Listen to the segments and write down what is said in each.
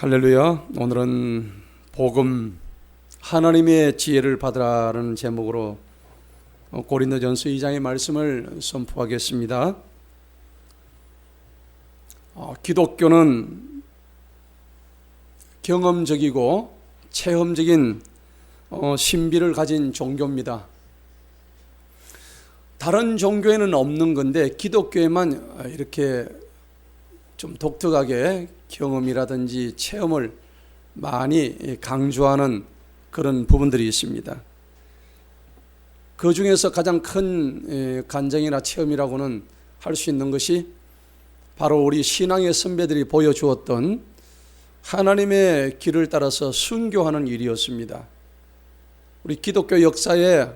할렐루야. 오늘은 복음 하나님의 지혜를 받으라는 제목으로 고린도전서 2장의 말씀을 선포하겠습니다. 기독교는 경험적이고 체험적인 신비를 가진 종교입니다. 다른 종교에는 없는 건데 기독교에만 이렇게 좀 독특하게 경험이라든지 체험을 많이 강조하는 그런 부분들이 있습니다. 그 중에서 가장 큰 간증이나 체험이라고는 할 수 있는 것이 바로 우리 신앙의 선배들이 보여주었던 하나님의 길을 따라서 순교하는 일이었습니다. 우리 기독교 역사에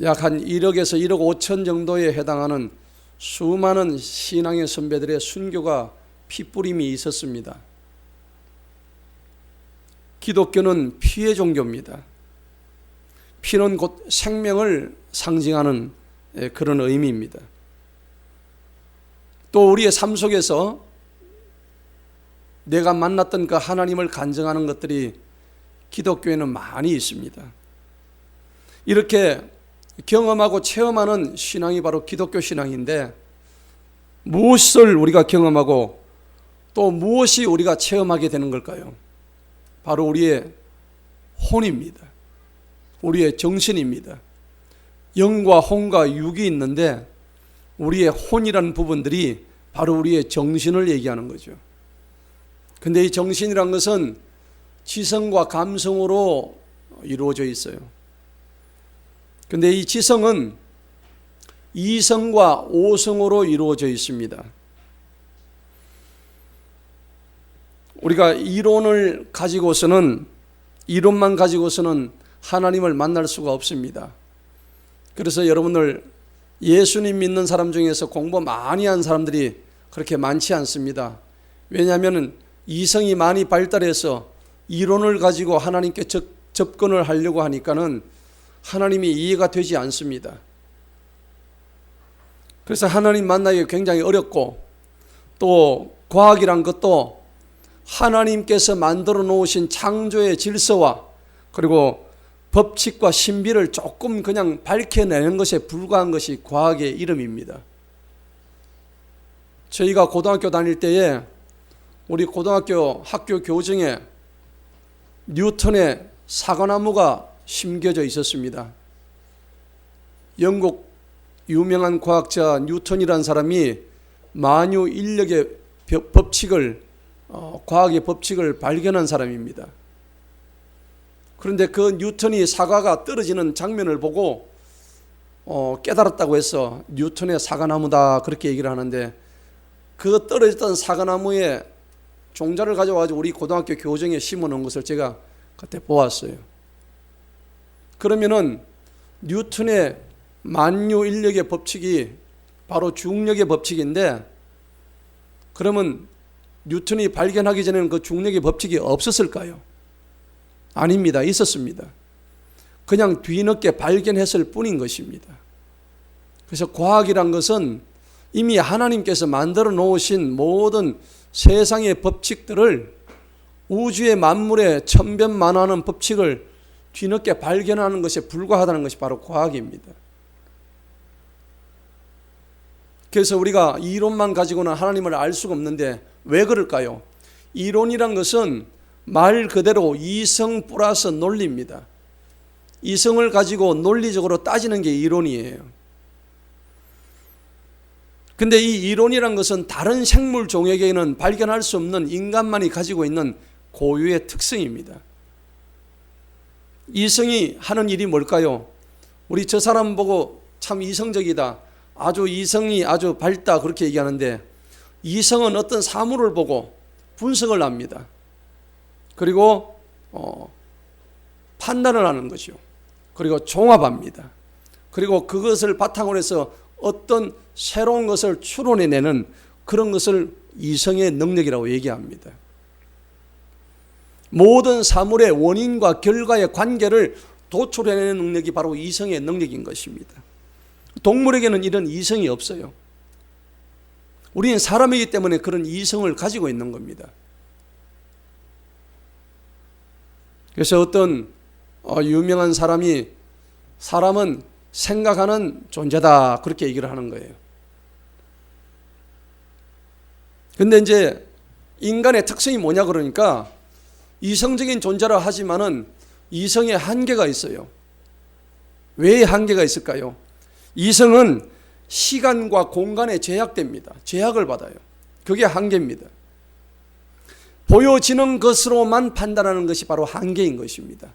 약 한 1억에서 1억 5천 정도에 해당하는 수많은 신앙의 선배들의 순교가 피뿌림이 있었습니다. 기독교는 피의 종교입니다. 피는 곧 생명을 상징하는 그런 의미입니다. 또 우리의 삶 속에서 내가 만났던 그 하나님을 간증하는 것들이 기독교에는 많이 있습니다. 이렇게 경험하고 체험하는 신앙이 바로 기독교 신앙인데, 무엇을 우리가 경험하고 또 무엇이 우리가 체험하게 되는 걸까요? 바로 우리의 혼입니다. 우리의 정신입니다. 영과 혼과 육이 있는데 우리의 혼이라는 부분들이 바로 우리의 정신을 얘기하는 거죠. 근데 이 정신이란 것은 지성과 감성으로 이루어져 있어요. 근데 이 지성은 이성과 오성으로 이루어져 있습니다. 우리가 이론만 가지고서는 하나님을 만날 수가 없습니다. 그래서 여러분들 예수님 믿는 사람 중에서 공부 많이 한 사람들이 그렇게 많지 않습니다. 왜냐하면 이성이 많이 발달해서 이론을 가지고 하나님께 접근을 하려고 하니까는 하나님이 이해가 되지 않습니다. 그래서 하나님 만나기 굉장히 어렵고, 또 과학이란 것도 하나님께서 만들어 놓으신 창조의 질서와 그리고 법칙과 신비를 조금 그냥 밝혀내는 것에 불과한 것이 과학의 이름입니다. 저희가 고등학교 다닐 때에 우리 고등학교 학교 교정에 뉴턴의 사과나무가 심겨져 있었습니다. 영국 유명한 과학자 뉴턴이라는 사람이 만유인력의 법칙을 과학의 법칙을 발견한 사람입니다. 그런데 그 뉴턴이 사과가 떨어지는 장면을 보고 깨달았다고 해서 뉴턴의 사과나무다 그렇게 얘기를 하는데, 그 떨어졌던 사과나무의 종자를 가져와서 우리 고등학교 교정에 심어 놓은 것을 제가 그때 보았어요. 그러면은 뉴턴의 만유인력의 법칙이 바로 중력의 법칙인데, 그러면 뉴턴이 발견하기 전에는 그 중력의 법칙이 없었을까요? 아닙니다. 있었습니다. 그냥 뒤늦게 발견했을 뿐인 것입니다. 그래서 과학이란 것은 이미 하나님께서 만들어 놓으신 모든 세상의 법칙들을, 우주의 만물의 천변만화하는 법칙을 뒤늦게 발견하는 것에 불과하다는 것이 바로 과학입니다. 그래서 우리가 이론만 가지고는 하나님을 알 수가 없는데 왜 그럴까요? 이론이란 것은 말 그대로 이성 플러스 논리입니다. 이성을 가지고 논리적으로 따지는 게 이론이에요. 근데 이 이론이란 것은 다른 생물 종에게는 발견할 수 없는 인간만이 가지고 있는 고유의 특성입니다. 이성이 하는 일이 뭘까요? 우리 저 사람 보고 참 이성적이다, 아주 이성이 아주 밝다 그렇게 얘기하는데, 이성은 어떤 사물을 보고 분석을 합니다. 그리고 판단을 하는 것이요. 그리고 종합합니다. 그리고 그것을 바탕으로 해서 어떤 새로운 것을 추론해내는 그런 것을 이성의 능력이라고 얘기합니다. 모든 사물의 원인과 결과의 관계를 도출해내는 능력이 바로 이성의 능력인 것입니다. 동물에게는 이런 이성이 없어요. 우리는 사람이기 때문에 그런 이성을 가지고 있는 겁니다. 그래서 어떤 유명한 사람이 사람은 생각하는 존재다 그렇게 얘기를 하는 거예요. 근데 이제 인간의 특성이 뭐냐 그러니까 이성적인 존재라 하지만은 이성의 한계가 있어요. 왜 한계가 있을까요? 이성은 시간과 공간에 제약됩니다. 제약을 받아요. 그게 한계입니다. 보여지는 것으로만 판단하는 것이 바로 한계인 것입니다.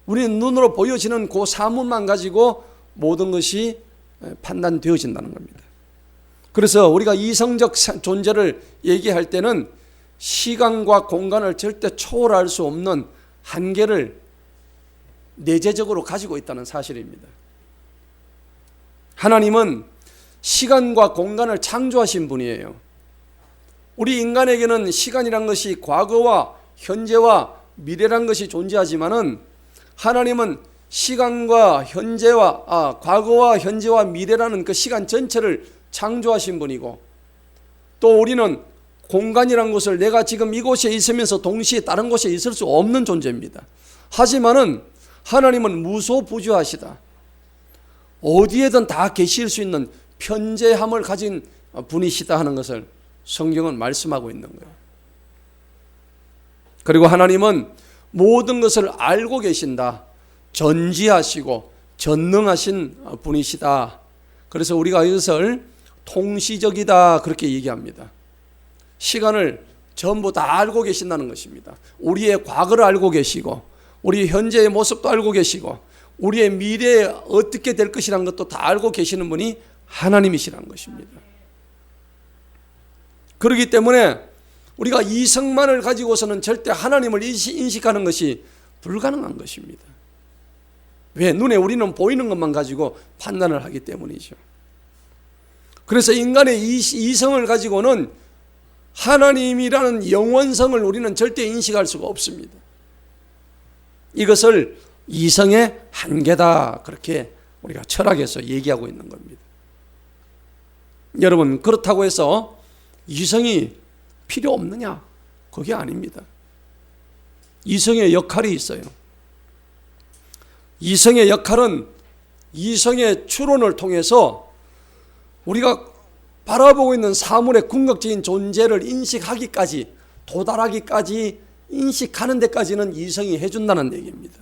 우리는 눈으로 보여지는 그 사물만 가지고 모든 것이 판단되어진다는 겁니다. 그래서 우리가 이성적 존재를 얘기할 때는 시간과 공간을 절대 초월할 수 없는 한계를 내재적으로 가지고 있다는 사실입니다. 하나님은 시간과 공간을 창조하신 분이에요. 우리 인간에게는 시간이란 것이 과거와 현재와 미래란 것이 존재하지만은 하나님은 시간과 과거와 현재와 미래라는 그 시간 전체를 창조하신 분이고, 또 우리는 공간이란 것을 내가 지금 이곳에 있으면서 동시에 다른 곳에 있을 수 없는 존재입니다. 하지만은 하나님은 무소부주하시다. 어디에든 다 계실 수 있는 편재함을 가진 분이시다 하는 것을 성경은 말씀하고 있는 거예요. 그리고 하나님은 모든 것을 알고 계신다. 전지하시고 전능하신 분이시다. 그래서 우리가 이것을 통시적이다 그렇게 얘기합니다. 시간을 전부 다 알고 계신다는 것입니다. 우리의 과거를 알고 계시고 우리 현재의 모습도 알고 계시고 우리의 미래에 어떻게 될 것이라는 것도 다 알고 계시는 분이 하나님이시라는 것입니다. 그렇기 때문에 우리가 이성만을 가지고서는 절대 하나님을 인식하는 것이 불가능한 것입니다. 왜? 눈에 우리는 보이는 것만 가지고 판단을 하기 때문이죠. 그래서 인간의 이성을 가지고는 하나님이라는 영원성을 우리는 절대 인식할 수가 없습니다. 이것을 이성의 한계다 그렇게 우리가 철학에서 얘기하고 있는 겁니다. 여러분, 그렇다고 해서 이성이 필요 없느냐? 그게 아닙니다. 이성의 역할이 있어요. 이성의 역할은 이성의 추론을 통해서 우리가 바라보고 있는 사물의 궁극적인 존재를 인식하기까지, 도달하기까지, 인식하는 데까지는 이성이 해준다는 얘기입니다.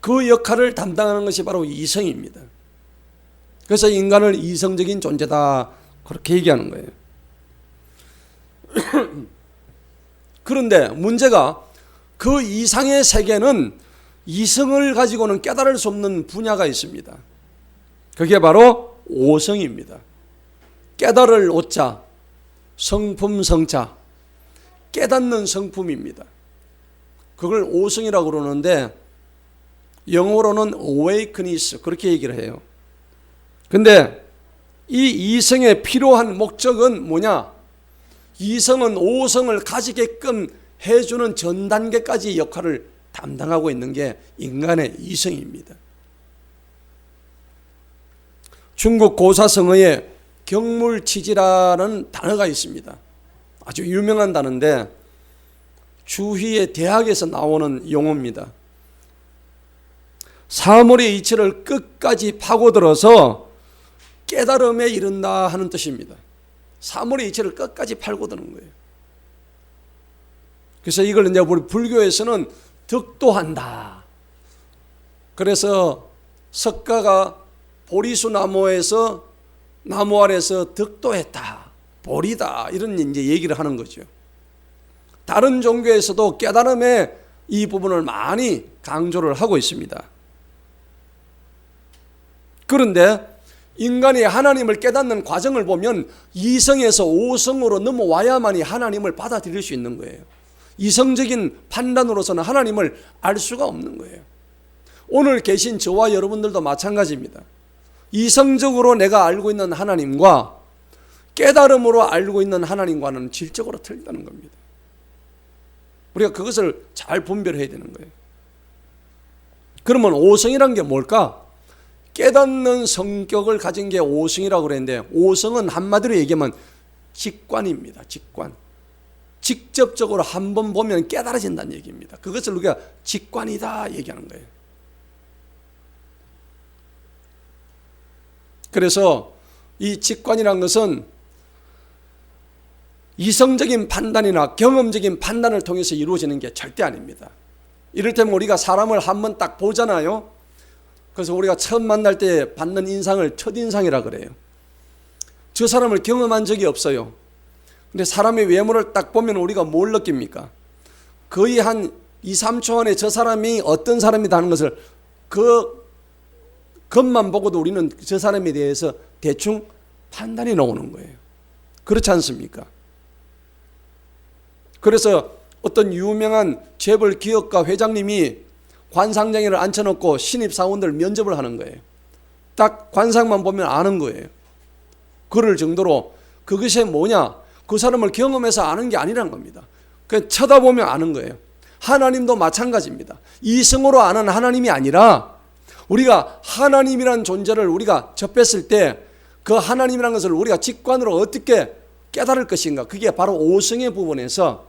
그 역할을 담당하는 것이 바로 이성입니다. 그래서 인간을 이성적인 존재다 그렇게 얘기하는 거예요. 그런데 문제가 그 이상의 세계는 이성을 가지고는 깨달을 수 없는 분야가 있습니다. 그게 바로 오성입니다. 깨달을 오자, 성품 성자, 깨닫는 성품입니다. 그걸 오성이라고 그러는데 영어로는 awakeness 그렇게 얘기를 해요. 근데 이 이성에 필요한 목적은 뭐냐? 이성은 오성을 가지게끔 해주는 전 단계까지 역할을 담당하고 있는 게 인간의 이성입니다. 중국 고사성어에 경물치지라는 단어가 있습니다. 아주 유명한 단어인데 주희의 대학에서 나오는 용어입니다. 사물의 이치를 끝까지 파고들어서 깨달음에 이른다 하는 뜻입니다. 사물의 이치를 끝까지 파고드는 거예요. 그래서 이걸 이제 우리 불교에서는 득도한다. 그래서 석가가 보리수 나무 아래서 득도했다. 보리다. 이런 이제 얘기를 하는 거죠. 다른 종교에서도 깨달음의 이 부분을 많이 강조를 하고 있습니다. 그런데 인간이 하나님을 깨닫는 과정을 보면 이성에서 오성으로 넘어와야만이 하나님을 받아들일 수 있는 거예요. 이성적인 판단으로서는 하나님을 알 수가 없는 거예요. 오늘 계신 저와 여러분들도 마찬가지입니다. 이성적으로 내가 알고 있는 하나님과 깨달음으로 알고 있는 하나님과는 질적으로 틀리다는 겁니다. 우리가 그것을 잘 분별해야 되는 거예요. 그러면 오성이란 게 뭘까? 깨닫는 성격을 가진 게 오성이라고 그랬는데, 오성은 한마디로 얘기하면 직관입니다. 직관. 직접적으로 한번 보면 깨달아진다는 얘기입니다. 그것을 우리가 직관이다 얘기하는 거예요. 그래서 이 직관이라는 것은 이성적인 판단이나 경험적인 판단을 통해서 이루어지는 게 절대 아닙니다. 이를테면 우리가 사람을 한번 딱 보잖아요. 그래서 우리가 처음 만날 때 받는 인상을 첫인상이라 그래요. 저 사람을 경험한 적이 없어요. 근데 사람의 외모를 딱 보면 우리가 뭘 느낍니까? 거의 한 2, 3초 안에 저 사람이 어떤 사람이다 하는 것을 그 것만 보고도 우리는 저 사람에 대해서 대충 판단이 나오는 거예요. 그렇지 않습니까? 그래서 어떤 유명한 재벌 기업가 회장님이 관상장애를 앉혀놓고 신입사원들 면접을 하는 거예요. 딱 관상만 보면 아는 거예요. 그럴 정도로 그것이 뭐냐? 그 사람을 경험해서 아는 게 아니란 겁니다. 그냥 쳐다보면 아는 거예요. 하나님도 마찬가지입니다. 이성으로 아는 하나님이 아니라 우리가 하나님이라는 존재를 우리가 접했을 때 그 하나님이라는 것을 우리가 직관으로 어떻게 깨달을 것인가? 그게 바로 오성의 부분에서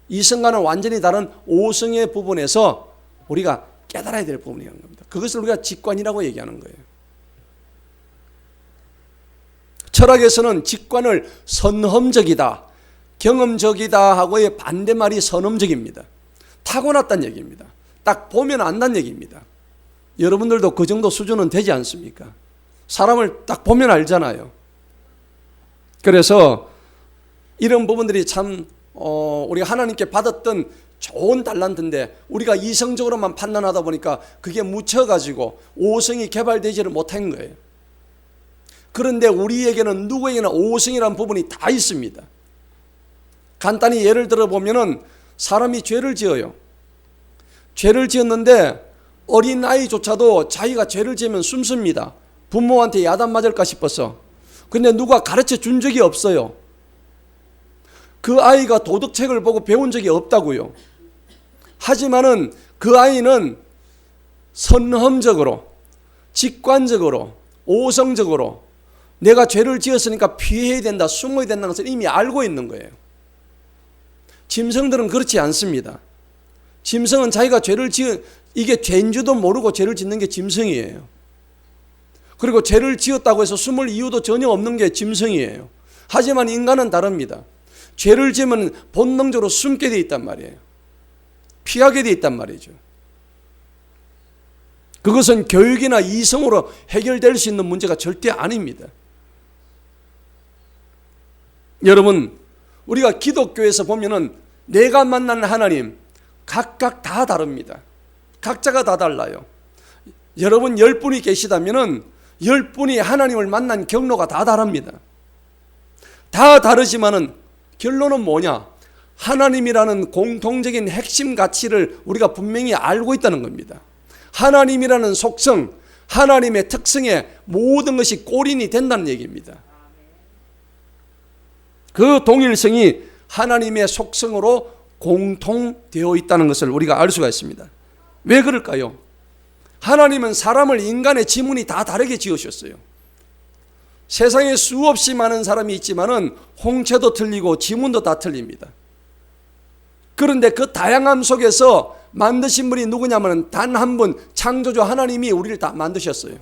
이성과는 완전히 다른 오성의 부분에서 우리가 깨달아야 될 부분이라는 겁니다. 그것을 우리가 직관이라고 얘기하는 거예요. 철학에서는 직관을 선험적이다, 경험적이다 하고의 반대말이 선험적입니다. 타고났다는 얘기입니다. 딱 보면 안다는 얘기입니다. 여러분들도 그 정도 수준은 되지 않습니까? 사람을 딱 보면 알잖아요. 그래서 이런 부분들이 참 우리가 하나님께 받았던 좋은 달란트인데 우리가 이성적으로만 판단하다 보니까 그게 묻혀가지고 오성이 개발되지를 못한 거예요. 그런데 우리에게는 누구에게나 오성이라는 부분이 다 있습니다. 간단히 예를 들어보면 사람이 죄를 지어요. 죄를 지었는데 어린아이조차도 자기가 죄를 지으면 숨습니다. 부모한테 야단 맞을까 싶어서. 근데 누가 가르쳐 준 적이 없어요. 그 아이가 도덕책을 보고 배운 적이 없다고요. 하지만은 그 아이는 선험적으로, 직관적으로, 오성적으로 내가 죄를 지었으니까 피해야 된다, 숨어야 된다는 것을 이미 알고 있는 거예요. 짐승들은 그렇지 않습니다. 짐승은 자기가 죄를 이게 죄인 줄도 모르고 죄를 짓는 게 짐승이에요. 그리고 죄를 지었다고 해서 숨을 이유도 전혀 없는 게 짐승이에요. 하지만 인간은 다릅니다. 죄를 지으면 본능적으로 숨게 돼 있단 말이에요. 피하게 돼 있단 말이죠. 그것은 교육이나 이성으로 해결될 수 있는 문제가 절대 아닙니다. 여러분, 우리가 기독교에서 보면은 내가 만난 하나님 각각 다 다릅니다. 각자가 다 달라요. 여러분 10분이 계시다면은 10분이 하나님을 만난 경로가 다 다릅니다. 다 다르지만은 결론은 뭐냐? 하나님이라는 공통적인 핵심 가치를 우리가 분명히 알고 있다는 겁니다. 하나님이라는 속성, 하나님의 특성에 모든 것이 골인이 된다는 얘기입니다. 그 동일성이 하나님의 속성으로 공통되어 있다는 것을 우리가 알 수가 있습니다. 왜 그럴까요? 하나님은 사람을 인간의 지문이 다 다르게 지으셨어요. 세상에 수없이 많은 사람이 있지만은 홍채도 틀리고 지문도 다 틀립니다. 그런데 그 다양함 속에서 만드신 분이 누구냐면 단 한 분, 창조주 하나님이 우리를 다 만드셨어요.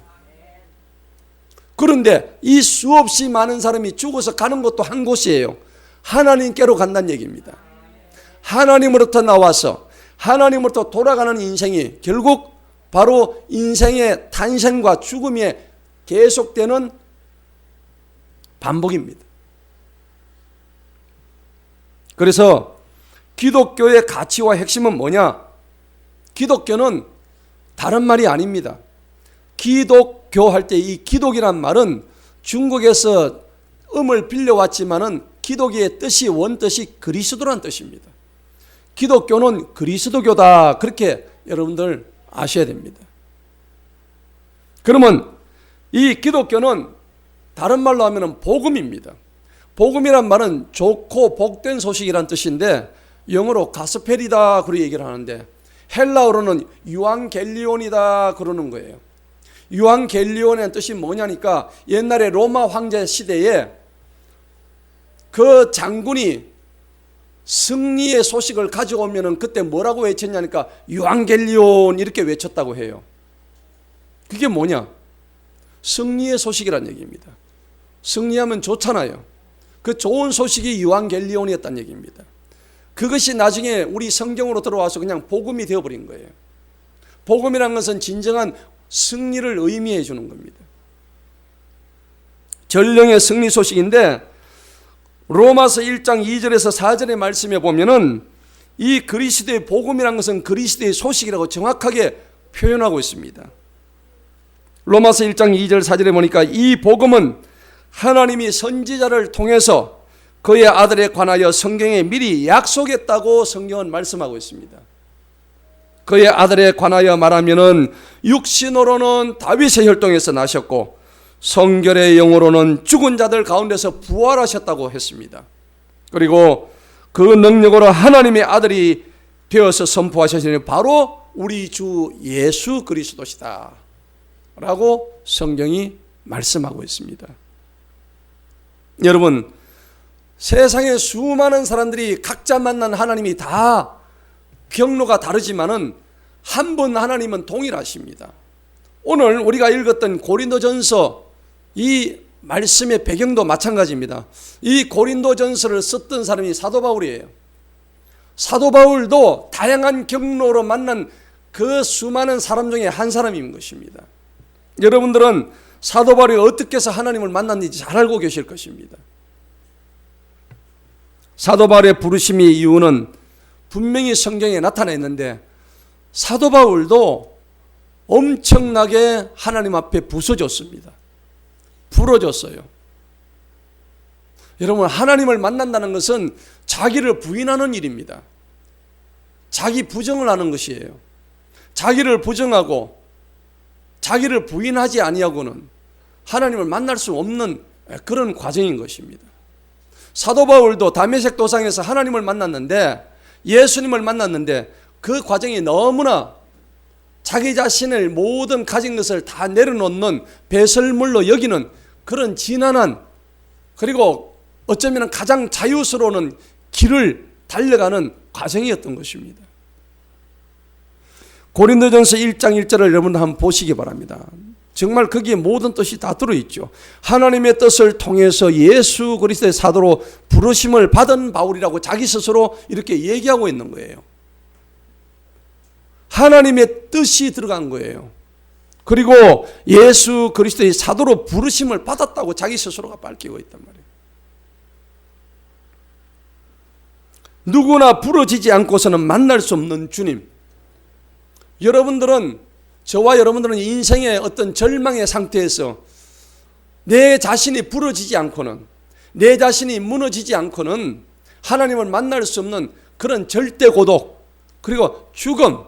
그런데 이 수없이 많은 사람이 죽어서 가는 것도 한 곳이에요. 하나님께로 간다는 얘기입니다. 하나님으로부터 나와서 하나님으로부터 돌아가는 인생이 결국 바로 인생의 탄생과 죽음이 계속되는 반복입니다. 그래서 기독교의 가치와 핵심은 뭐냐? 기독교는 다른 말이 아닙니다. 기독교 할 때 이 기독이란 말은 중국에서 음을 빌려왔지만은 기독의 뜻이 원뜻이 그리스도란 뜻입니다. 기독교는 그리스도교다. 그렇게 여러분들 아셔야 됩니다. 그러면 이 기독교는 다른 말로 하면 복음입니다. 복음이란 말은 좋고 복된 소식이란 뜻인데 영어로 가스펠이다 그렇게 얘기를 하는데 헬라어로는 유앙겔리온이다 그러는 거예요. 유앙겔리온의 뜻이 뭐냐니까 옛날에 로마 황제 시대에 그 장군이 승리의 소식을 가져오면은 그때 뭐라고 외쳤냐니까 유앙겔리온 이렇게 외쳤다고 해요. 그게 뭐냐? 승리의 소식이란 얘기입니다. 승리하면 좋잖아요. 그 좋은 소식이 유앙겔리온이었다는 얘기입니다. 그것이 나중에 우리 성경으로 들어와서 그냥 복음이 되어버린 거예요. 복음이란 것은 진정한 승리를 의미해 주는 겁니다. 전령의 승리 소식인데 로마서 1장 2절에서 4절의 말씀에 보면은 이 그리스도의 복음이란 것은 그리스도의 소식이라고 정확하게 표현하고 있습니다. 로마서 1장 2절 4절에 보니까 이 복음은 하나님이 선지자를 통해서 그의 아들에 관하여 성경에 미리 약속했다고 성경은 말씀하고 있습니다. 그의 아들에 관하여 말하면은 육신으로는 다윗의 혈통에서 나셨고 성결의 영으로는 죽은 자들 가운데서 부활하셨다고 했습니다. 그리고 그 능력으로 하나님의 아들이 되어서 선포하셨으니 바로 우리 주 예수 그리스도시다 라고 성경이 말씀하고 있습니다. 여러분, 세상에 수많은 사람들이 각자 만난 하나님이 다 경로가 다르지만은 한 분 하나님은 동일하십니다. 오늘 우리가 읽었던 고린도전서 이 말씀의 배경도 마찬가지입니다. 이 고린도전서를 썼던 사람이 사도 바울이에요. 사도 바울도 다양한 경로로 만난 그 수많은 사람 중에 한 사람인 것입니다. 여러분들은 사도 바울이 어떻게 해서 하나님을 만났는지 잘 알고 계실 것입니다. 사도 바울의 부르심의 이유는 분명히 성경에 나타나 있는데 사도 바울도 엄청나게 하나님 앞에 부서졌습니다. 부러졌어요. 여러분, 하나님을 만난다는 것은 자기를 부인하는 일입니다. 자기 부정을 하는 것이에요. 자기를 부정하고 자기를 부인하지 아니하고는 하나님을 만날 수 없는 그런 과정인 것입니다. 사도 바울도 다메섹 도상에서 하나님을 만났는데, 예수님을 만났는데 그 과정이 너무나 자기 자신을 모든 가진 것을 다 내려놓는 배설물로 여기는 그런 지난한, 그리고 어쩌면 가장 자유스러운 길을 달려가는 과정이었던 것입니다. 고린도전서 1장 1절을 여러분 한번 보시기 바랍니다. 정말 거기에 모든 뜻이 다 들어있죠. 하나님의 뜻을 통해서 예수 그리스도의 사도로 부르심을 받은 바울이라고 자기 스스로 이렇게 얘기하고 있는 거예요. 하나님의 뜻이 들어간 거예요. 그리고 예수 그리스도의 사도로 부르심을 받았다고 자기 스스로가 밝히고 있단 말이에요. 누구나 부러지지 않고서는 만날 수 없는 주님. 저와 여러분들은 인생의 어떤 절망의 상태에서 내 자신이 부러지지 않고는, 내 자신이 무너지지 않고는 하나님을 만날 수 없는 그런 절대 고독, 그리고 죽음,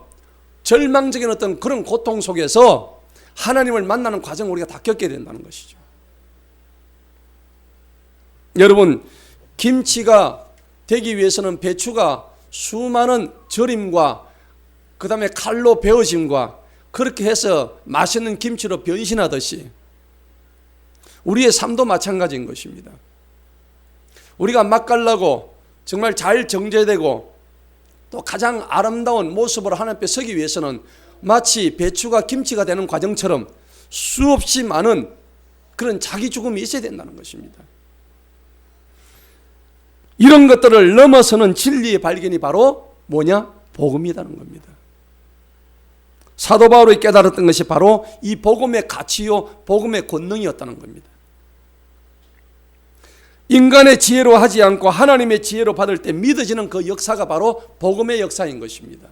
절망적인 어떤 그런 고통 속에서 하나님을 만나는 과정을 우리가 다 겪게 된다는 것이죠. 여러분, 김치가 되기 위해서는 배추가 수많은 절임과 그 다음에 칼로 베어짐과 그렇게 해서 맛있는 김치로 변신하듯이 우리의 삶도 마찬가지인 것입니다. 우리가 맛깔나고 정말 잘 정제되고 또 가장 아름다운 모습으로 하나님 앞에 서기 위해서는 마치 배추가 김치가 되는 과정처럼 수없이 많은 그런 자기 죽음이 있어야 된다는 것입니다. 이런 것들을 넘어서는 진리의 발견이 바로 뭐냐? 복음이라는 겁니다. 사도 바울이 깨달았던 것이 바로 이 복음의 가치요, 복음의 권능이었다는 겁니다. 인간의 지혜로 하지 않고 하나님의 지혜로 받을 때 믿어지는 그 역사가 바로 복음의 역사인 것입니다.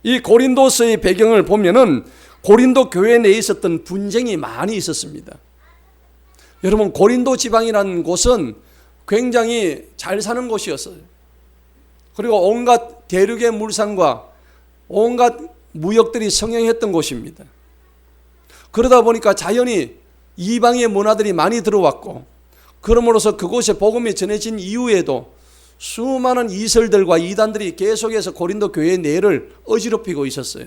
이 고린도서의 배경을 보면은 고린도 교회 내에 있었던 분쟁이 많이 있었습니다. 여러분, 고린도 지방이라는 곳은 굉장히 잘 사는 곳이었어요. 그리고 온갖 대륙의 물산과 온갖 무역들이 성행했던 곳입니다. 그러다 보니까 자연히 이방의 문화들이 많이 들어왔고, 그러므로서 그곳에 복음이 전해진 이후에도 수많은 이설들과 이단들이 계속해서 고린도 교회 내를 어지럽히고 있었어요.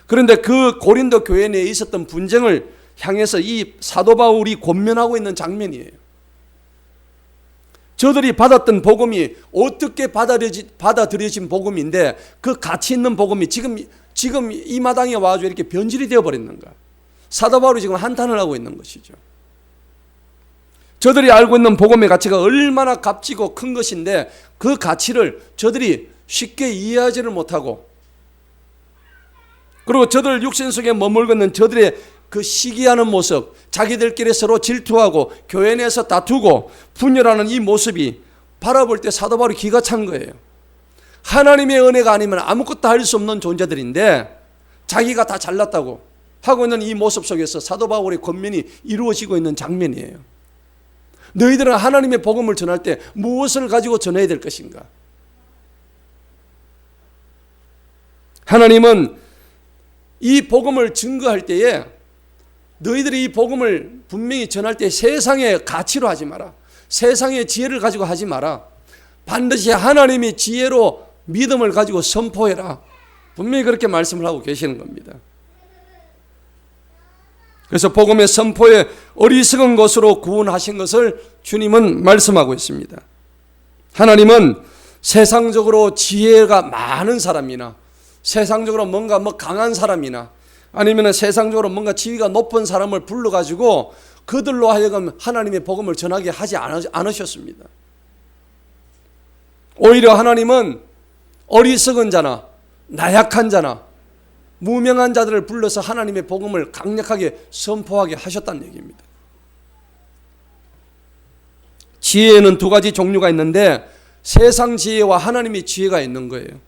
그런데 그 고린도 교회 내에 있었던 분쟁을 향해서 이 사도 바울이 권면하고 있는 장면이에요. 저들이 받았던 복음이 어떻게 받아들여진 복음인데 그 가치 있는 복음이 지금 이 마당에 와가지고 이렇게 변질이 되어버렸는가. 사도 바울이 지금 한탄을 하고 있는 것이죠. 저들이 알고 있는 복음의 가치가 얼마나 값지고 큰 것인데 그 가치를 저들이 쉽게 이해하지를 못하고, 그리고 저들 육신 속에 머물고 있는 저들의 그 시기하는 모습, 자기들끼리 서로 질투하고 교회 내에서 다투고 분열하는 이 모습이 바라볼 때 사도 바울이 기가 찬 거예요. 하나님의 은혜가 아니면 아무것도 할 수 없는 존재들인데 자기가 다 잘났다고 하고 있는 이 모습 속에서 사도 바울의 권면이 이루어지고 있는 장면이에요. 너희들은 하나님의 복음을 전할 때 무엇을 가지고 전해야 될 것인가? 하나님은 이 복음을 증거할 때에 너희들이 이 복음을 분명히 전할 때 세상의 가치로 하지 마라. 세상의 지혜를 가지고 하지 마라. 반드시 하나님의 지혜로 믿음을 가지고 선포해라. 분명히 그렇게 말씀을 하고 계시는 겁니다. 그래서 복음의 선포에 어리석은 것으로 구원하신 것을 주님은 말씀하고 있습니다. 하나님은 세상적으로 지혜가 많은 사람이나 세상적으로 뭔가 강한 사람이나 아니면 세상적으로 뭔가 지위가 높은 사람을 불러가지고 그들로 하여금 하나님의 복음을 전하게 하지 않으셨습니다. 오히려 하나님은 어리석은 자나 나약한 자나 무명한 자들을 불러서 하나님의 복음을 강력하게 선포하게 하셨다는 얘기입니다. 지혜에는 두 가지 종류가 있는데 세상 지혜와 하나님의 지혜가 있는 거예요.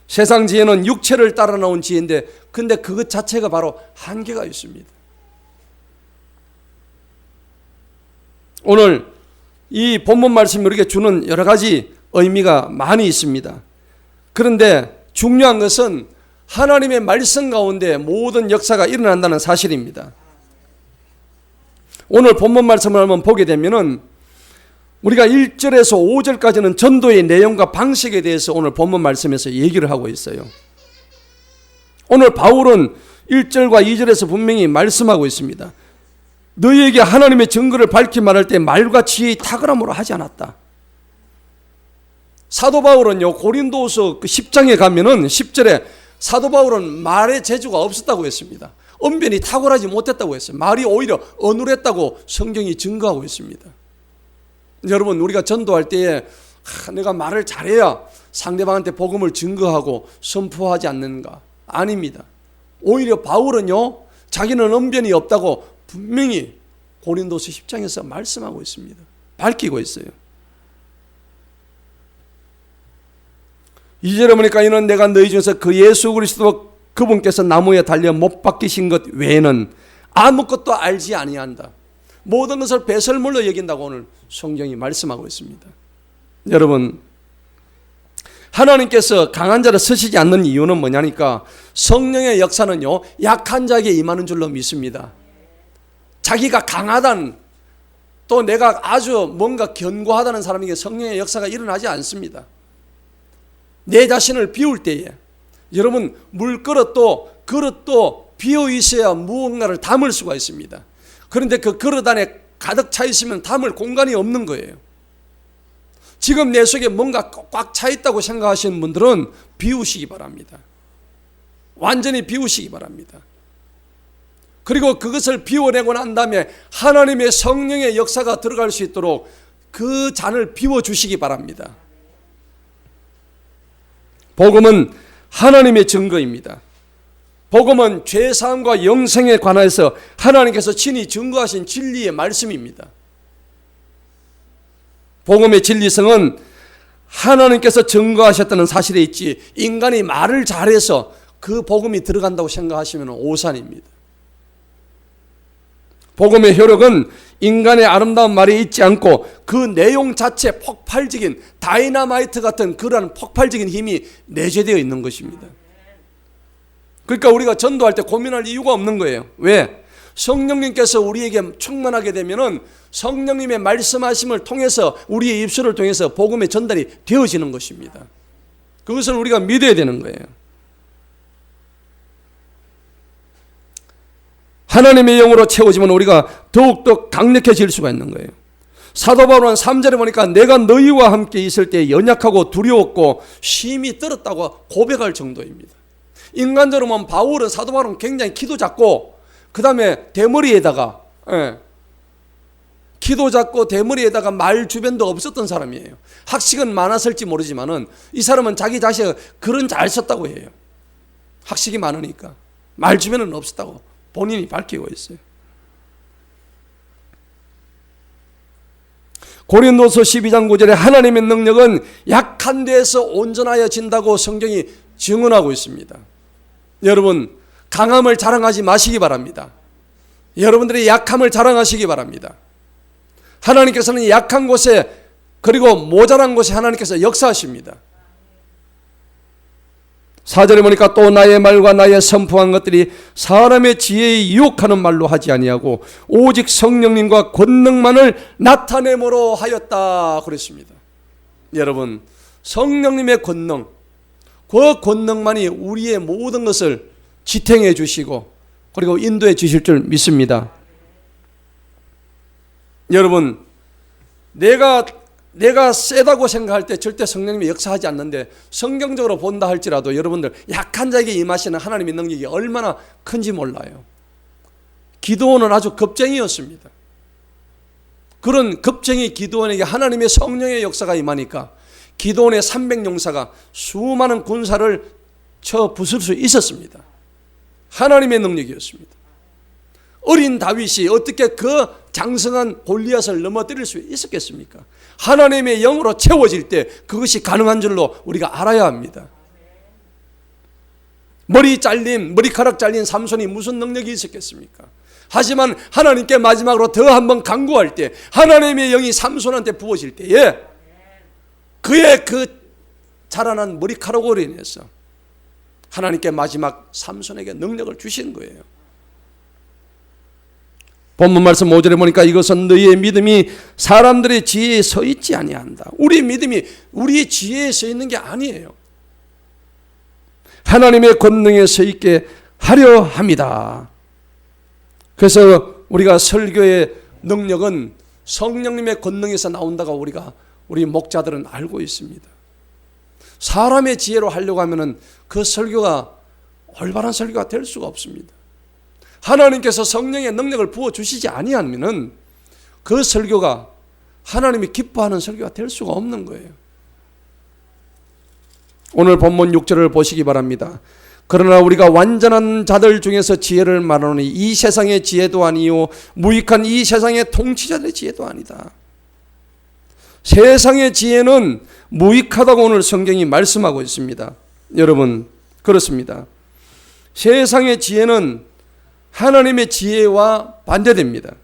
세상 지혜는 육체를 따라 나온 지혜인데 근데 그것 자체가 바로 한계가 있습니다. 오늘 이 본문 말씀이 우리에게 주는 여러 가지 의미가 많이 있습니다. 그런데 중요한 것은 하나님의 말씀 가운데 모든 역사가 일어난다는 사실입니다. 오늘 본문 말씀을 한번 보게 되면은 우리가 1절에서 5절까지는 전도의 내용과 방식에 대해서 오늘 본문 말씀에서 얘기를 하고 있어요. 오늘 바울은 1절과 2절에서 분명히 말씀하고 있습니다. 너희에게 하나님의 증거를 밝히 말할 때 말과 지혜의 탁월함으로 하지 않았다. 사도 바울은요, 고린도후서 10장에 가면은 10절에 사도 바울은 말의 재주가 없었다고 했습니다. 언변이 탁월하지 못했다고 했어요. 말이 오히려 어눌했다고 성경이 증거하고 있습니다. 여러분, 우리가 전도할 때에 내가 말을 잘해야 상대방한테 복음을 증거하고 선포하지 않는가? 아닙니다. 오히려 바울은요, 자기는 언변이 없다고 분명히 고린도서 10장에서 말씀하고 있습니다. 밝히고 있어요. 2절에 보니까 이는 내가 너희 중에서 그 예수 그리스도 그분께서 나무에 달려 못 박히신 것 외에는 아무것도 알지 아니한다. 모든 것을 배설물로 여긴다고 오늘 성경이 말씀하고 있습니다. 여러분, 하나님께서 강한 자를 쓰시지 않는 이유는 뭐냐니까 성령의 역사는요, 약한 자에게 임하는 줄로 믿습니다. 자기가 강하다는, 또 내가 아주 뭔가 견고하다는 사람에게 성령의 역사가 일어나지 않습니다. 내 자신을 비울 때에, 여러분, 그릇도 비어 있어야 무언가를 담을 수가 있습니다. 그런데 그 그릇 안에 가득 차 있으면 담을 공간이 없는 거예요. 지금 내 속에 뭔가 꽉 차 있다고 생각하시는 분들은 비우시기 바랍니다. 완전히 비우시기 바랍니다. 그리고 그것을 비워내고 난 다음에 하나님의 성령의 역사가 들어갈 수 있도록 그 잔을 비워주시기 바랍니다. 복음은 하나님의 증거입니다. 복음은 죄사함과 영생에 관하여서 하나님께서 친히 증거하신 진리의 말씀입니다. 복음의 진리성은 하나님께서 증거하셨다는 사실에 있지, 인간이 말을 잘해서 그 복음이 들어간다고 생각하시면 오산입니다. 복음의 효력은 인간의 아름다운 말이 있지 않고 그 내용 자체 폭발적인 다이너마이트 같은 그러한 폭발적인 힘이 내재되어 있는 것입니다. 그러니까 우리가 전도할 때 고민할 이유가 없는 거예요. 왜? 성령님께서 우리에게 충만하게 되면은 성령님의 말씀하심을 통해서 우리의 입술을 통해서 복음의 전달이 되어지는 것입니다. 그것을 우리가 믿어야 되는 거예요. 하나님의 영으로 채워지면 우리가 더욱더 강력해질 수가 있는 거예요. 사도 바울은 3절에 보니까 내가 너희와 함께 있을 때 연약하고 두려웠고 심히 떨었다고 고백할 정도입니다. 인간적으로 보면 바울은, 사도 바울은 굉장히 키도 작고 그 다음에 대머리에다가 키도 작고 대머리에다가 말 주변도 없었던 사람이에요. 학식은 많았을지 모르지만은 이 사람은 자기 자신을 글은 잘 썼다고 해요. 학식이 많으니까. 말 주변은 없었다고 본인이 밝히고 있어요. 고린도서 12장 9절에 하나님의 능력은 약한 데에서 온전하여진다고 성경이 증언하고 있습니다. 여러분, 강함을 자랑하지 마시기 바랍니다. 여러분들의 약함을 자랑하시기 바랍니다. 하나님께서는 약한 곳에, 그리고 모자란 곳에 하나님께서 역사하십니다. 4절에 보니까 또 나의 말과 나의 선포한 것들이 사람의 지혜에 유혹하는 말로 하지 아니하고 오직 성령님과 권능만을 나타내므로 하였다 그랬습니다. 여러분, 성령님의 권능, 그 권능만이 우리의 모든 것을 지탱해 주시고 그리고 인도해 주실 줄 믿습니다. 여러분, 내가 세다고 생각할 때 절대 성령님이 역사하지 않는데, 성경적으로 본다 할지라도 여러분들 약한 자에게 임하시는 하나님의 능력이 얼마나 큰지 몰라요. 기드온은 아주 겁쟁이였습니다. 그런 겁쟁이 기드온에게 하나님의 성령의 역사가 임하니까 기드온의 300용사가 수많은 군사를 쳐 부술 수 있었습니다. 하나님의 능력이었습니다. 어린 다윗이 어떻게 그 장성한 골리앗을 넘어뜨릴 수 있었겠습니까? 하나님의 영으로 채워질 때 그것이 가능한 줄로 우리가 알아야 합니다. 머리카락 잘린 삼손이 무슨 능력이 있었겠습니까? 하지만 하나님께 마지막으로 더 한번 간구할 때 하나님의 영이 삼손한테 부어질 때에 그의 그 자라난 머리카락으로 인해서 하나님께 마지막 삼손에게 능력을 주신 거예요. 본문 말씀 5절에 보니까 이것은 너희의 믿음이 사람들의 지혜에 서 있지 아니한다. 우리 믿음이 우리의 지혜에 서 있는 게 아니에요. 하나님의 권능에 서 있게 하려 합니다. 그래서 우리가 설교의 능력은 성령님의 권능에서 나온다고 우리 목자들은 알고 있습니다. 사람의 지혜로 하려고 하면은 그 설교가 올바른 설교가 될 수가 없습니다. 하나님께서 성령의 능력을 부어주시지 아니하면은 그 설교가 하나님이 기뻐하는 설교가 될 수가 없는 거예요. 오늘 본문 6절을 보시기 바랍니다. 그러나 우리가 완전한 자들 중에서 지혜를 말하노니 이 세상의 지혜도 아니요 무익한 이 세상의 통치자들의 지혜도 아니다. 세상의 지혜는 무익하다고 오늘 성경이 말씀하고 있습니다. 여러분, 그렇습니다. 세상의 지혜는 하나님의 지혜와 반대됩니다.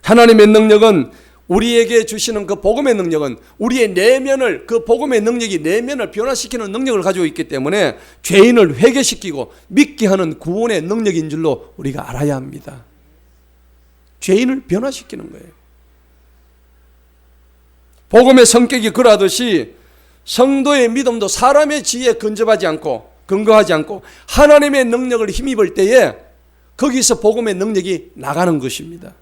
하나님의 능력은, 우리에게 주시는 그 복음의 능력은 우리의 내면을, 그 복음의 능력이 내면을 변화시키는 능력을 가지고 있기 때문에 죄인을 회개시키고 믿게 하는 구원의 능력인 줄로 우리가 알아야 합니다. 죄인을 변화시키는 거예요. 복음의 성격이 그러하듯이 성도의 믿음도 사람의 지혜에 근접하지 않고 근거하지 않고 하나님의 능력을 힘입을 때에 거기서 복음의 능력이 나가는 것입니다.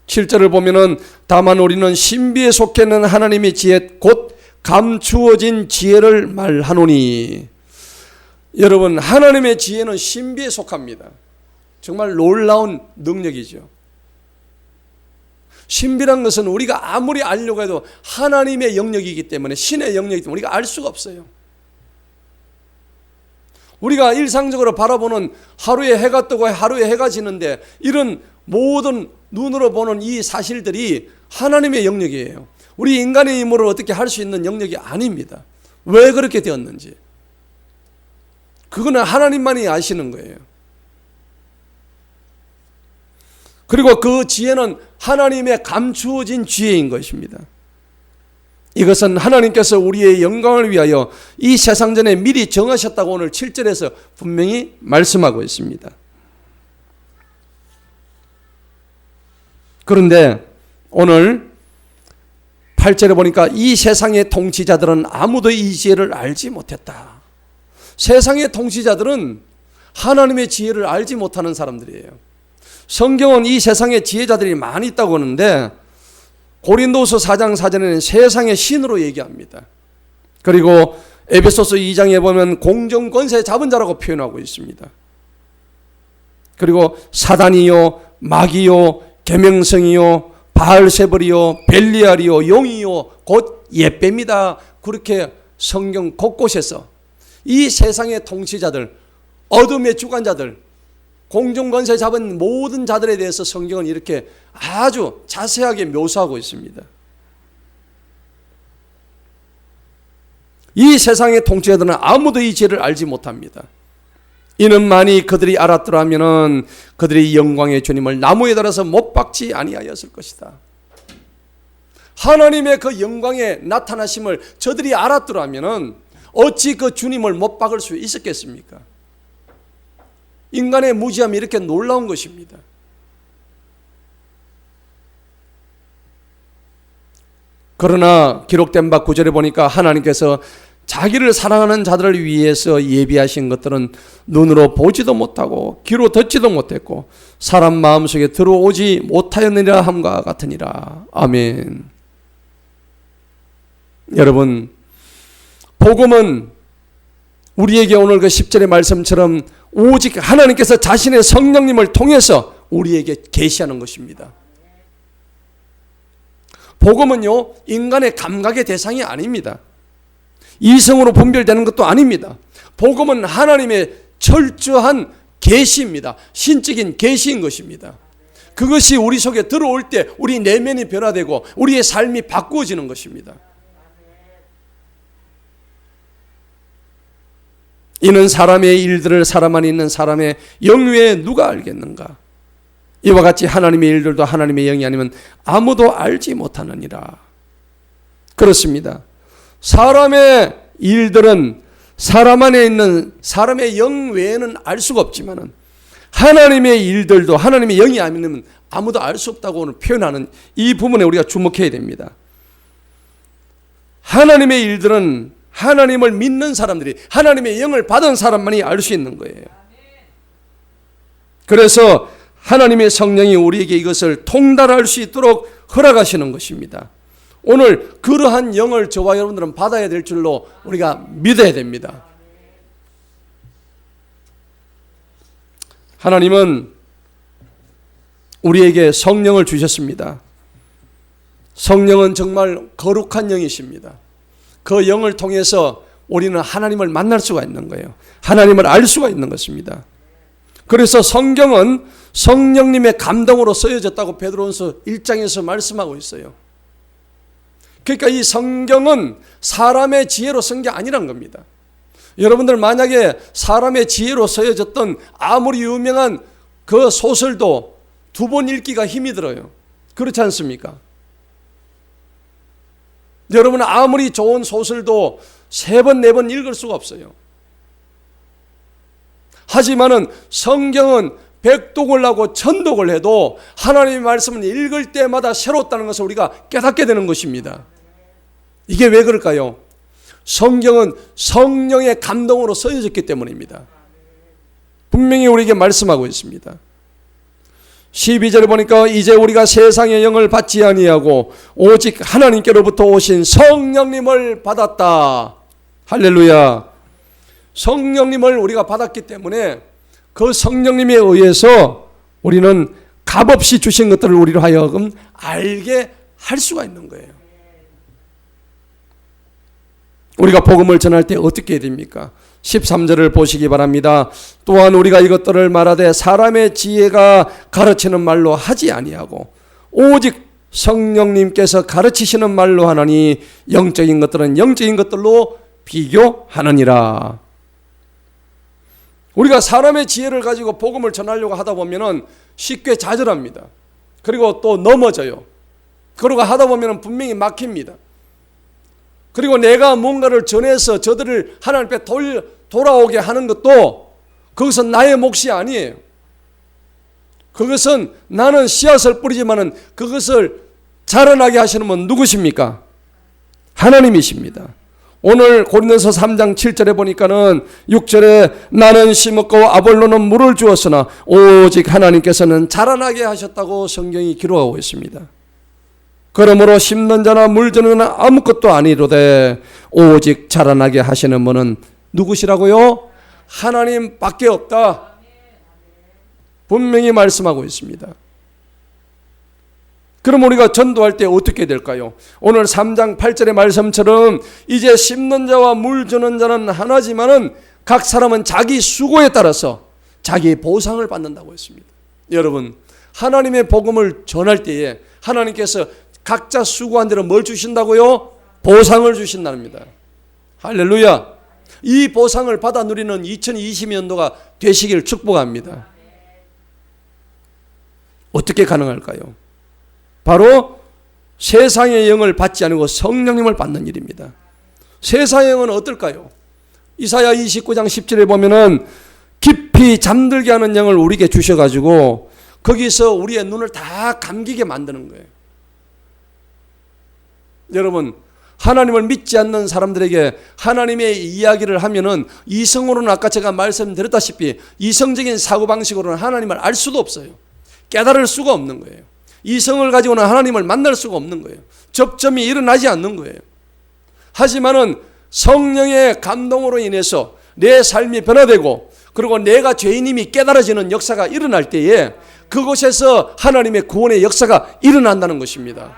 7절을 보면은 다만 우리는 신비에 속해 있는 하나님의 지혜 곧 감추어진 지혜를 말하노니. 여러분, 하나님의 지혜는 신비에 속합니다. 정말 놀라운 능력이죠. 신비란 것은 우리가 아무리 알려고 해도 하나님의 영역이기 때문에, 신의 영역이기 때문에 우리가 알 수가 없어요. 우리가 일상적으로 바라보는 하루에 해가 뜨고 하루에 해가 지는데 이런 모든 눈으로 보는 이 사실들이 하나님의 영역이에요. 우리 인간의 힘으로 어떻게 할 수 있는 영역이 아닙니다. 왜 그렇게 되었는지 그거는 하나님만이 아시는 거예요. 그리고 그 지혜는 하나님의 감추어진 지혜인 것입니다. 이것은 하나님께서 우리의 영광을 위하여 이 세상 전에 미리 정하셨다고 오늘 7절에서 분명히 말씀하고 있습니다. 그런데 오늘 8절에 보니까 이 세상의 통치자들은 아무도 이 지혜를 알지 못했다. 세상의 통치자들은 하나님의 지혜를 알지 못하는 사람들이에요. 성경은 이 세상에 지혜자들이 많이 있다고 하는데 고린도서 4장 4절에는 세상의 신으로 얘기합니다. 그리고 에베소서 2장에 보면 공정권세 잡은 자라고 표현하고 있습니다. 그리고 사단이요, 마귀요, 계명성이요, 바알세벌이요, 벨리알이요, 용이요, 곧 옛뱀이다. 그렇게 성경 곳곳에서 이 세상의 통치자들, 어둠의 주관자들, 공정권세 잡은 모든 자들에 대해서 성경은 이렇게 아주 자세하게 묘사하고 있습니다. 이 세상의 통치자들은 아무도 이 지혜를 알지 못합니다. 이는 만일 그들이 알았더라면 그들이 영광의 주님을 나무에 달아서 못 박지 아니하였을 것이다. 하나님의 그 영광의 나타나심을 저들이 알았더라면 어찌 그 주님을 못 박을 수 있었겠습니까? 인간의 무지함이 이렇게 놀라운 것입니다. 그러나 기록된 바 9절에 보니까 하나님께서 자기를 사랑하는 자들을 위해서 예비하신 것들은 눈으로 보지도 못하고 귀로 듣지도 못했고 사람 마음속에 들어오지 못하였느니라 함과 같으니라. 아멘. 여러분, 복음은 우리에게 오늘 그 10절의 말씀처럼 오직 하나님께서 자신의 성령님을 통해서 우리에게 계시하는 것입니다. 복음은요, 인간의 감각의 대상이 아닙니다. 이성으로 분별되는 것도 아닙니다. 복음은 하나님의 철저한 계시입니다. 신적인 계시인 것입니다. 그것이 우리 속에 들어올 때 우리 내면이 변화되고 우리의 삶이 바꾸어지는 것입니다. 이는 사람의 일들을 사람 안에 있는 사람의 영 외에 누가 알겠는가? 이와 같이 하나님의 일들도 하나님의 영이 아니면 아무도 알지 못하느니라. 그렇습니다. 사람의 일들은 사람 안에 있는 사람의 영 외에는 알 수가 없지만 하나님의 일들도 하나님의 영이 아니면 아무도 알 수 없다고 오늘 표현하는 이 부분에 우리가 주목해야 됩니다. 하나님의 일들은 하나님을 믿는 사람들이 하나님의 영을 받은 사람만이 알 수 있는 거예요. 그래서 하나님의 성령이 우리에게 이것을 통달할 수 있도록 허락하시는 것입니다. 오늘 그러한 영을 저와 여러분들은 받아야 될 줄로 우리가 믿어야 됩니다. 하나님은 우리에게 성령을 주셨습니다. 성령은 정말 거룩한 영이십니다. 그 영을 통해서 우리는 하나님을 만날 수가 있는 거예요. 하나님을 알 수가 있는 것입니다. 그래서 성경은 성령님의 감동으로 쓰여졌다고 베드로전서 1장에서 말씀하고 있어요. 그러니까 이 성경은 사람의 지혜로 쓴 게 아니란 겁니다. 여러분들 만약에 사람의 지혜로 쓰여졌던 아무리 유명한 그 소설도 두 번 읽기가 힘이 들어요. 그렇지 않습니까? 여러분은 아무리 좋은 소설도 세 번, 네 번 읽을 수가 없어요. 하지만은 성경은 백독을 하고 천독을 해도 하나님의 말씀을 읽을 때마다 새롭다는 것을 우리가 깨닫게 되는 것입니다. 이게 왜 그럴까요? 성경은 성령의 감동으로 써여졌기 때문입니다. 분명히 우리에게 말씀하고 있습니다. 12절에 보니까 이제 우리가 세상의 영을 받지 아니하고 오직 하나님께로부터 오신 성령님을 받았다. 할렐루야. 성령님을 우리가 받았기 때문에 그 성령님에 의해서 우리는 값없이 주신 것들을 우리로 하여금 알게 할 수가 있는 거예요. 우리가 복음을 전할 때 어떻게 해야 됩니까? 13절을 보시기 바랍니다. 또한 우리가 이것들을 말하되 사람의 지혜가 가르치는 말로 하지 아니하고 오직 성령님께서 가르치시는 말로 하나니 영적인 것들은 영적인 것들로 비교하느니라. 우리가 사람의 지혜를 가지고 복음을 전하려고 하다 보면은 쉽게 좌절합니다. 그리고 또 넘어져요. 그러고 하다 보면은 분명히 막힙니다. 그리고 내가 뭔가를 전해서 저들을 하나님 앞에 돌아오게 하는 것도 그것은 나의 몫이 아니에요. 그것은 나는 씨앗을 뿌리지만은 그것을 자라나게 하시는 분 누구십니까? 하나님이십니다. 오늘 고린도서 3장 7절에 보니까는 6절에 나는 심었고 아볼로는 물을 주었으나 오직 하나님께서는 자라나게 하셨다고 성경이 기록하고 있습니다. 그러므로 심는 자나 물 주는 자는 아무것도 아니로되 오직 자라나게 하시는 분은 누구시라고요? 하나님밖에 없다. 분명히 말씀하고 있습니다. 그럼 우리가 전도할 때 어떻게 될까요? 오늘 3장 8절의 말씀처럼 이제 심는 자와 물 주는 자는 하나지만은 각 사람은 자기 수고에 따라서 자기의 보상을 받는다고 했습니다. 여러분, 하나님의 복음을 전할 때에 하나님께서 각자 수고한 대로 뭘 주신다고요? 보상을 주신답니다. 할렐루야. 이 보상을 받아 누리는 2020년도가 되시길 축복합니다. 어떻게 가능할까요? 바로 세상의 영을 받지 않고 성령님을 받는 일입니다. 세상의 영은 어떨까요? 이사야 29장 10절에 보면은 깊이 잠들게 하는 영을 우리에게 주셔가지고 거기서 우리의 눈을 다 감기게 만드는 거예요. 여러분, 하나님을 믿지 않는 사람들에게 하나님의 이야기를 하면은 이성으로는 아까 제가 말씀드렸다시피 이성적인 사고방식으로는 하나님을 알 수도 없어요. 깨달을 수가 없는 거예요. 이성을 가지고는 하나님을 만날 수가 없는 거예요. 접점이 일어나지 않는 거예요. 하지만은 성령의 감동으로 인해서 내 삶이 변화되고 그리고 내가 죄인임이 깨달아지는 역사가 일어날 때에 그곳에서 하나님의 구원의 역사가 일어난다는 것입니다.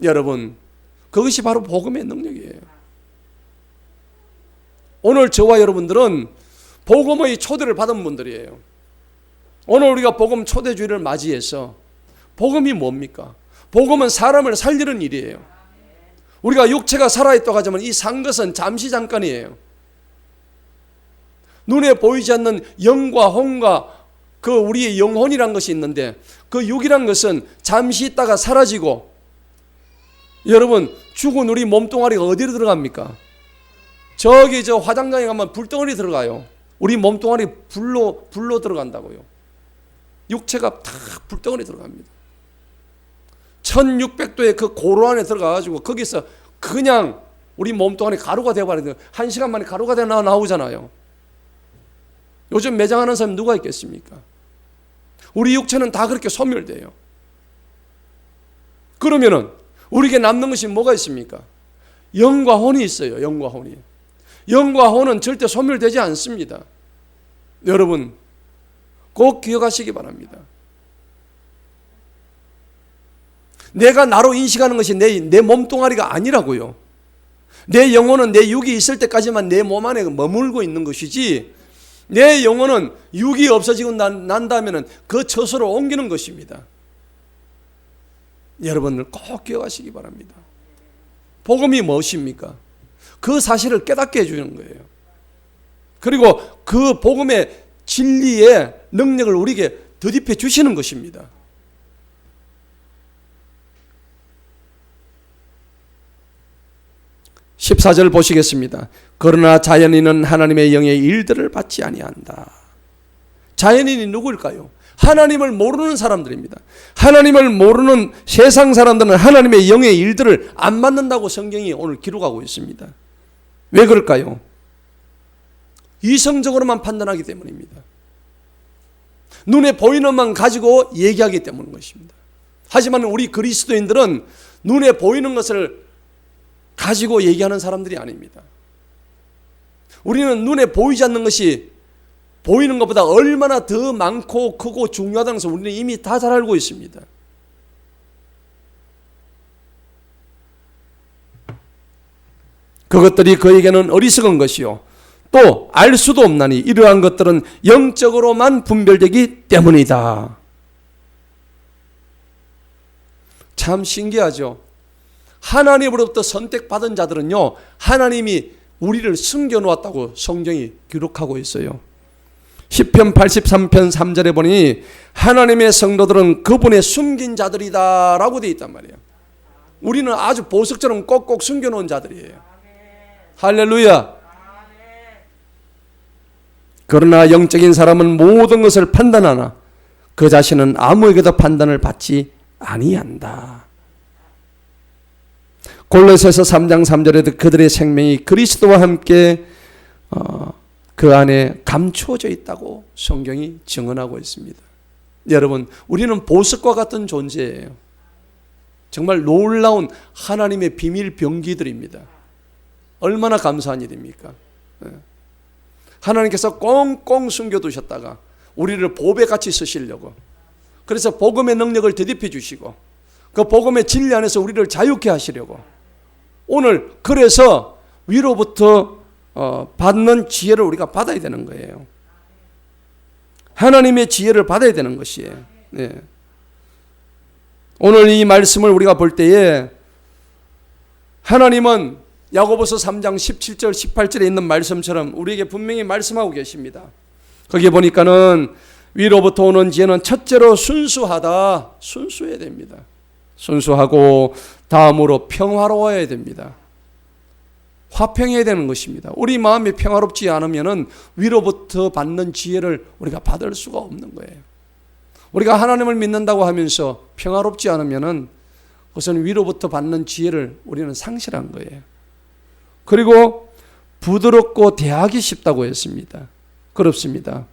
여러분, 그것이 바로 복음의 능력이에요. 오늘 저와 여러분들은 복음의 초대를 받은 분들이에요. 오늘 우리가 복음 초대주일을 맞이해서 복음이 뭡니까? 복음은 사람을 살리는 일이에요. 우리가 육체가 살아있다고 하지만 이 산 것은 잠시 잠깐이에요. 눈에 보이지 않는 영과 혼과 그 우리의 영혼이란 것이 있는데 그 육이란 것은 잠시 있다가 사라지고 여러분 죽은 우리 몸뚱아리가 어디로 들어갑니까? 저기 저 화장장에 가면 불덩어리 들어가요. 우리 몸뚱아리 불로 들어간다고요. 육체가 다 불덩어리 들어갑니다. 1600도의 그 고로 안에 들어가가지고 거기서 그냥 우리 몸뚱아리 가루가 되어버리는 1시간 만에 가루가 되어 나오잖아요. 요즘 매장하는 사람 누가 있겠습니까? 우리 육체는 다 그렇게 소멸돼요. 그러면은 우리에게 남는 것이 뭐가 있습니까? 영과 혼이 있어요. 영과 혼이. 영과 혼은 절대 소멸되지 않습니다. 여러분 꼭 기억하시기 바랍니다. 내가 나로 인식하는 것이 내 몸뚱아리가 아니라고요. 내 영혼은 내 육이 있을 때까지만 내 몸 안에 머물고 있는 것이지 내 영혼은 육이 없어지고 난 다음에는 그 처소로 옮기는 것입니다. 여러분들 꼭 기억하시기 바랍니다. 복음이 무엇입니까? 그 사실을 깨닫게 해주는 거예요. 그리고 그 복음의 진리의 능력을 우리에게 덧입혀 주시는 것입니다. (14절) 보시겠습니다. 그러나 자연인은 하나님의 영의 일들을 받지 아니한다. 자연인이 누구일까요? 하나님을 모르는 사람들입니다. 하나님을 모르는 세상 사람들은 하나님의 영의 일들을 안 받는다고 성경이 오늘 기록하고 있습니다. 왜 그럴까요? 이성적으로만 판단하기 때문입니다. 눈에 보이는 것만 가지고 얘기하기 때문인 것입니다. 하지만 우리 그리스도인들은 눈에 보이는 것을 가지고 얘기하는 사람들이 아닙니다. 우리는 눈에 보이지 않는 것이 보이는 것보다 얼마나 더 많고 크고 중요하다는 것을 우리는 이미 다 잘 알고 있습니다. 그것들이 그에게는 어리석은 것이요 또 알 수도 없나니 이러한 것들은 영적으로만 분별되기 때문이다. 참 신기하죠. 하나님으로부터 선택받은 자들은요 하나님이 우리를 숨겨놓았다고 성경이 기록하고 있어요. 시편 83편 3절에 보니 하나님의 성도들은 그분의 숨긴 자들이다 라고 되어 있단 말이에요. 우리는 아주 보석처럼 꼭꼭 숨겨놓은 자들이에요. 할렐루야. 그러나 영적인 사람은 모든 것을 판단하나 그 자신은 아무에게도 판단을 받지 아니한다. 골로새서 3장 3절에도 그들의 생명이 그리스도와 함께 그 안에 감추어져 있다고 성경이 증언하고 있습니다. 여러분, 우리는 보석과 같은 존재예요. 정말 놀라운 하나님의 비밀 병기들입니다. 얼마나 감사한 일입니까? 하나님께서 꽁꽁 숨겨두셨다가 우리를 보배같이 쓰시려고, 그래서 복음의 능력을 되짚해 주시고 그 복음의 진리 안에서 우리를 자유케 하시려고 오늘 그래서 위로부터 받는 지혜를 우리가 받아야 되는 거예요. 하나님의 지혜를 받아야 되는 것이에요. 네. 오늘 이 말씀을 우리가 볼 때에 하나님은 야고보서 3장 17절 18절에 있는 말씀처럼 우리에게 분명히 말씀하고 계십니다. 거기에 보니까는 위로부터 오는 지혜는 첫째로 순수하다. 순수해야 됩니다. 순수하고 다음으로 평화로워야 됩니다. 화평해야 되는 것입니다. 우리 마음이 평화롭지 않으면 위로부터 받는 지혜를 우리가 받을 수가 없는 거예요. 우리가 하나님을 믿는다고 하면서 평화롭지 않으면 그것은 위로부터 받는 지혜를 우리는 상실한 거예요. 그리고 부드럽고 대하기 쉽다고 했습니다. 그렇습니다.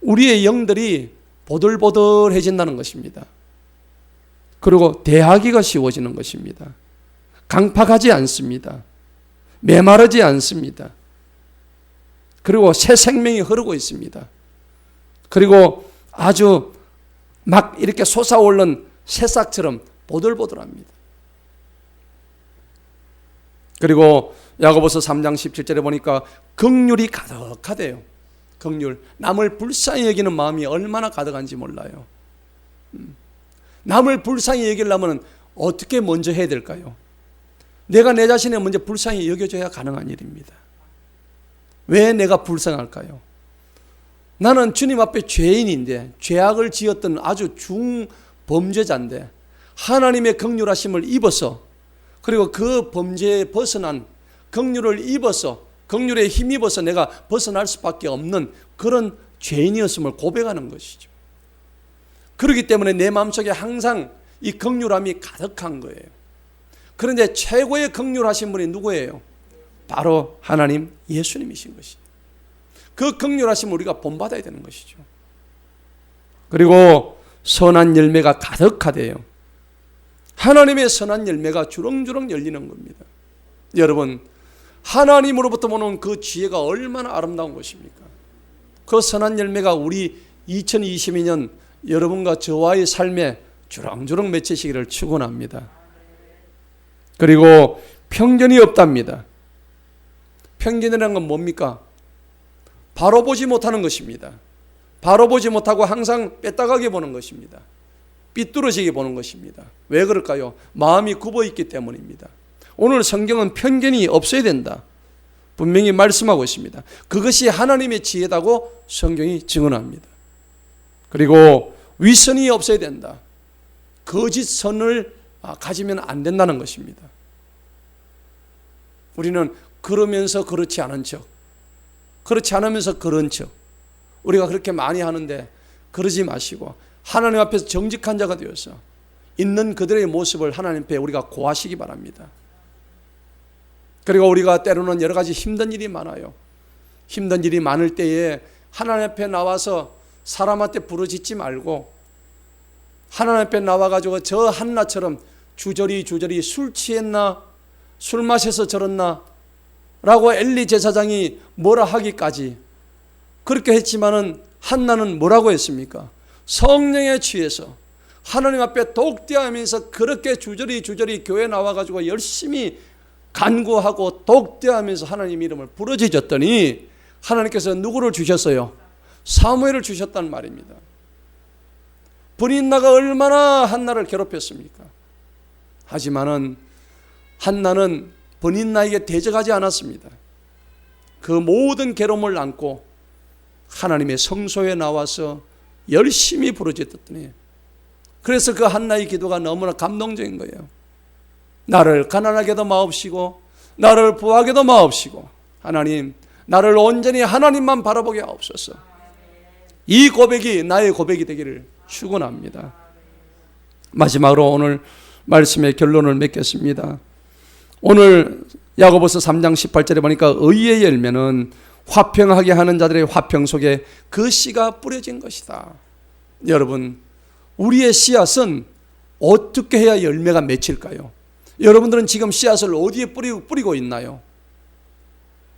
우리의 영들이 보들보들해진다는 것입니다. 그리고 대하기가 쉬워지는 것입니다. 강팍하지 않습니다. 메마르지 않습니다. 그리고 새 생명이 흐르고 있습니다. 그리고 아주 막 이렇게 솟아오르는 새싹처럼 보들보들합니다. 그리고 야고보서 3장 17절에 보니까 긍휼이 가득하대요. 긍휼. 남을 불쌍히 여기는 마음이 얼마나 가득한지 몰라요. 남을 불쌍히 여기려면 어떻게 먼저 해야 될까요? 내가 내 자신을 먼저 불쌍히 여겨줘야 가능한 일입니다. 왜 내가 불쌍할까요? 나는 주님 앞에 죄인인데, 죄악을 지었던 아주 중범죄자인데 하나님의 긍휼하심을 입어서, 그리고 그 범죄에 벗어난 긍휼을 입어서, 긍휼에 힘입어서 내가 벗어날 수밖에 없는 그런 죄인이었음을 고백하는 것이죠. 그렇기 때문에 내 마음속에 항상 이 긍휼함이 가득한 거예요. 그런데 최고의 긍휼하신 분이 누구예요? 바로 하나님 예수님이신 것이죠. 그 긍휼하심을 우리가 본받아야 되는 것이죠. 그리고 선한 열매가 가득하대요. 하나님의 선한 열매가 주렁주렁 열리는 겁니다. 여러분, 하나님으로부터 오는 그 지혜가 얼마나 아름다운 것입니까? 그 선한 열매가 우리 2022년 여러분과 저와의 삶에 주렁주렁 맺히시기를 축원합니다. 그리고 편견이 없답니다. 편견이라는 건 뭡니까? 바로 보지 못하는 것입니다. 바로 보지 못하고 항상 빼딱하게 보는 것입니다. 삐뚤어지게 보는 것입니다. 왜 그럴까요? 마음이 굽어있기 때문입니다. 오늘 성경은 편견이 없어야 된다, 분명히 말씀하고 있습니다. 그것이 하나님의 지혜다고 성경이 증언합니다. 그리고 위선이 없어야 된다. 거짓 선을 가지면 안 된다는 것입니다. 우리는 그러면서 그렇지 않은 척, 그렇지 않으면서 그런 척, 우리가 그렇게 많이 하는데 그러지 마시고 하나님 앞에서 정직한 자가 되어서 있는 그들의 모습을 하나님 앞에 우리가 고하시기 바랍니다. 그리고 우리가 때로는 여러 가지 힘든 일이 많아요. 힘든 일이 많을 때에 하나님 앞에 나와서 사람한테 부르짖지 말고 하나님 앞에 나와가지고 저 한나처럼 주저리 술 취했나, 술 마셔서 저랬나 라고 엘리 제사장이 뭐라 하기까지 그렇게 했지만은 한나는 뭐라고 했습니까? 성령에 취해서 하나님 앞에 독대하면서 그렇게 주저리 교회 나와가지고 열심히 간구하고 독대하면서 하나님 이름을 부르짖었더니 하나님께서 누구를 주셨어요? 사무엘을 주셨단 말입니다. 브린나가 얼마나 한나를 괴롭혔습니까? 하지만은 한나는 브린나에게 대적하지 않았습니다. 그 모든 괴로움을 안고 하나님의 성소에 나와서 열심히 부르짖었더니, 그래서 그 한나의 기도가 너무나 감동적인 거예요. 나를 가난하게도 마옵시고 나를 부하게도 마옵시고 하나님, 나를 온전히 하나님만 바라보게 하옵소서. 이 고백이 나의 고백이 되기를 축원합니다. 마지막으로 오늘 말씀의 결론을 맺겠습니다. 오늘 야고보서 3장 18절에 보니까 의의 열매는 화평하게 하는 자들의 화평 속에 그 씨가 뿌려진 것이다. 여러분, 우리의 씨앗은 어떻게 해야 열매가 맺힐까요? 여러분들은 지금 씨앗을 어디에 뿌리고 있나요?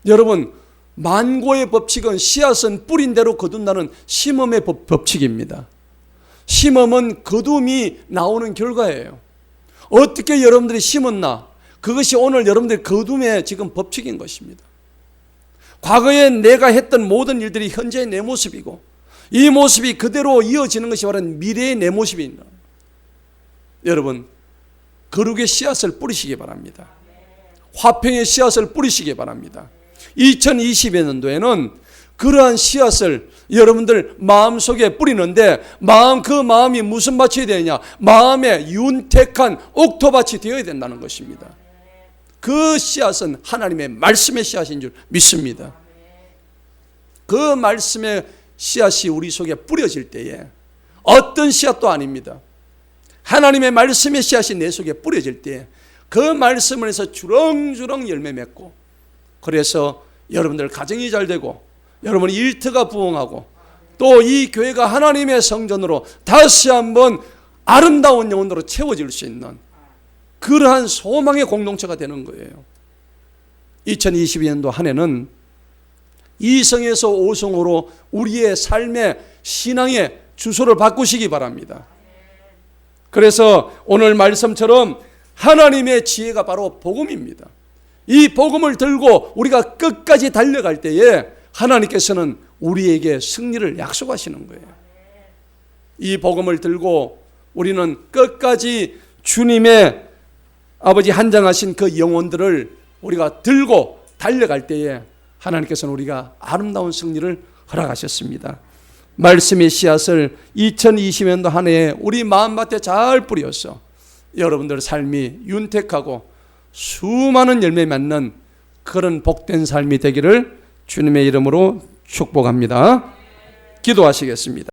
여러분, 만고의 법칙은 씨앗은 뿌린 대로 거둔다는 심음의 법칙입니다. 심음은 거둠이 나오는 결과예요. 어떻게 여러분들이 심었나? 그것이 오늘 여러분들의 거둠의 지금 법칙인 것입니다. 과거에 내가 했던 모든 일들이 현재의 내 모습이고, 이 모습이 그대로 이어지는 것이 바로 미래의 내 모습입니다. 여러분, 거룩의 씨앗을 뿌리시기 바랍니다. 화평의 씨앗을 뿌리시기 바랍니다. 2020년도에는 그러한 씨앗을 여러분들 마음속에 뿌리는데, 그 마음이 무슨 밭이 되느냐? 마음에 윤택한 옥토밭이 되어야 된다는 것입니다. 그 씨앗은 하나님의 말씀의 씨앗인 줄 믿습니다. 그 말씀의 씨앗이 우리 속에 뿌려질 때에 어떤 씨앗도 아닙니다. 하나님의 말씀의 씨앗이 내 속에 뿌려질 때에 그 말씀을 해서 주렁주렁 열매 맺고, 그래서 여러분들 가정이 잘 되고 여러분의 일터가 부흥하고 또 이 교회가 하나님의 성전으로 다시 한번 아름다운 영혼으로 채워질 수 있는 그러한 소망의 공동체가 되는 거예요. 2022년도 한 해는 2성에서 5성으로 우리의 삶의 신앙의 주소를 바꾸시기 바랍니다. 그래서 오늘 말씀처럼 하나님의 지혜가 바로 복음입니다. 이 복음을 들고 우리가 끝까지 달려갈 때에 하나님께서는 우리에게 승리를 약속하시는 거예요. 이 복음을 들고 우리는 끝까지 주님의 아버지 한정하신 그 영혼들을 우리가 들고 달려갈 때에 하나님께서는 우리가 아름다운 승리를 허락하셨습니다. 말씀의 씨앗을 2020년도 한 해에 우리 마음밭에 잘 뿌려서 여러분들 삶이 윤택하고 수많은 열매 맺는 그런 복된 삶이 되기를 주님의 이름으로 축복합니다. 기도하시겠습니다.